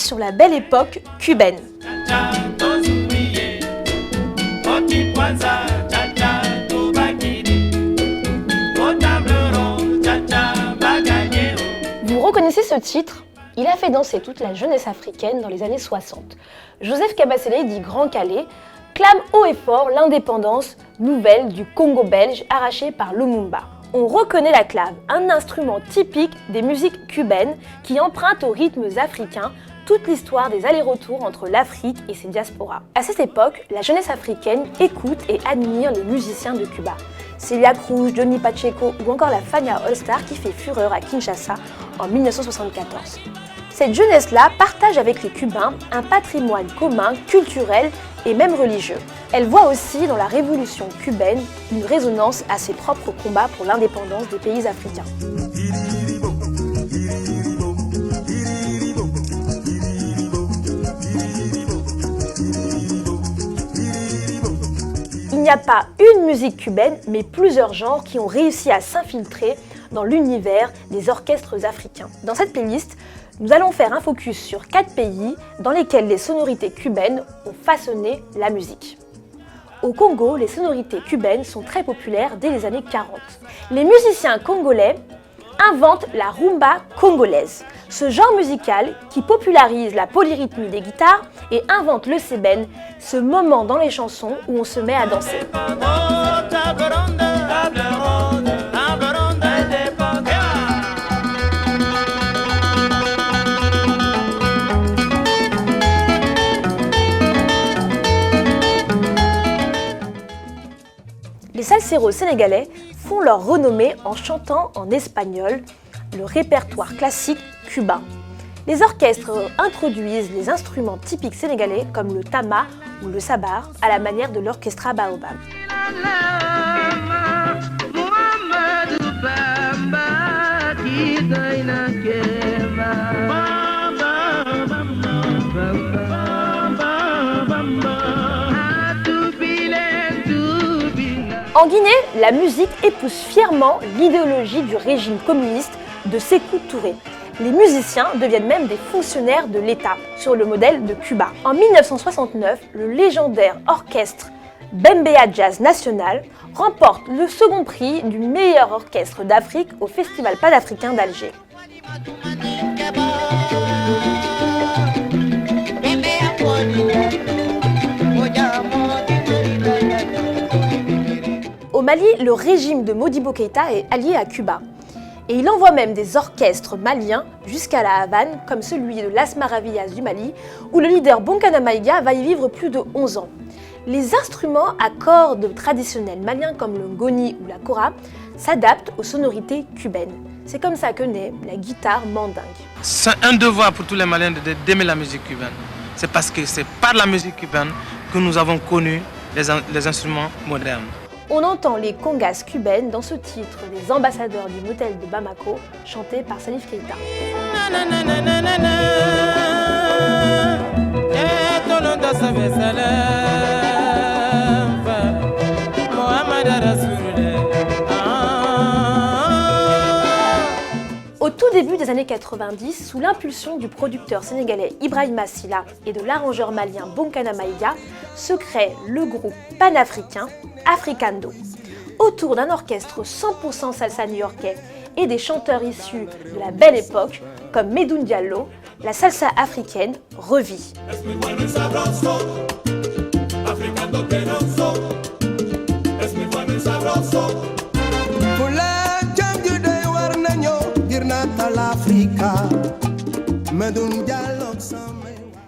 sur la belle époque cubaine. Vous reconnaissez ce titre ? Il a fait danser toute la jeunesse africaine dans les années 60. Joseph Kabasele, dit Grand Calais, clame haut et fort l'indépendance nouvelle du Congo belge arrachée par Lumumba. On reconnaît la clave, un instrument typique des musiques cubaines qui emprunte aux rythmes africains toute l'histoire des allers-retours entre l'Afrique et ses diasporas. À cette époque, la jeunesse africaine écoute et admire les musiciens de Cuba. Celia Cruz, Johnny Pacheco ou encore la Fania All Star qui fait fureur à Kinshasa en 1974. Cette jeunesse-là partage avec les Cubains un patrimoine commun, culturel et même religieux. Elle voit aussi dans la révolution cubaine une résonance à ses propres combats pour l'indépendance des pays africains. Il n'y a pas une musique cubaine, mais plusieurs genres qui ont réussi à s'infiltrer dans l'univers des orchestres africains. Dans cette playlist, nous allons faire un focus sur 4 pays dans lesquels les sonorités cubaines ont façonné la musique. Au Congo, les sonorités cubaines sont très populaires dès les années 40. Les musiciens congolais inventent la rumba congolaise, ce genre musical qui popularise la polyrythmie des guitares et invente le sébène, ce moment dans les chansons où on se met à danser. Les salseros sénégalais font leur renommée en chantant en espagnol le répertoire classique cubain. Les orchestres introduisent les instruments typiques sénégalais comme le tama ou le sabar à la manière de l'orchestra baobab. En Guinée, la musique épouse fièrement l'idéologie du régime communiste de Sékou Touré. Les musiciens deviennent même des fonctionnaires de l'État, sur le modèle de Cuba. En 1969, le légendaire orchestre Bembeya Jazz National remporte le second prix du meilleur orchestre d'Afrique au Festival panafricain d'Alger. Au Mali, le régime de Modibo Keïta est allié à Cuba. Et il envoie même des orchestres maliens jusqu'à la Havane, comme celui de Las Maravillas du Mali, où le leader Bonkana Maïga va y vivre plus de 11 ans. Les instruments à cordes traditionnels maliens comme le ngoni ou la kora s'adaptent aux sonorités cubaines. C'est comme ça que naît la guitare mandingue. C'est un devoir pour tous les Maliens d'aimer la musique cubaine. C'est parce que c'est par la musique cubaine que nous avons connu les instruments modernes. On entend les congas cubaines dans ce titre des ambassadeurs du motel de Bamako, chanté par Salif Keïta. Au tout début des années 90, sous l'impulsion du producteur sénégalais Ibrahima Silla et de l'arrangeur malien Bonkana Maïga, se crée le groupe panafricain Africando. Autour d'un orchestre 100% salsa new-yorkais et des chanteurs issus de la belle époque, comme Medoune Diallo, la salsa africaine revit.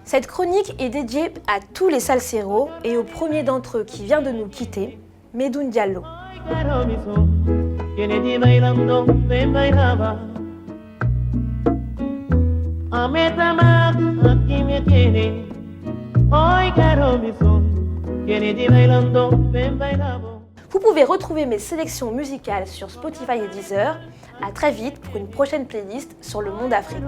Cette chronique est dédiée à tous les salseros et au premier d'entre eux qui vient de nous quitter, Medoune Diallo. Vous pouvez retrouver mes sélections musicales sur Spotify et Deezer. À très vite pour une prochaine playlist sur le monde Afrique.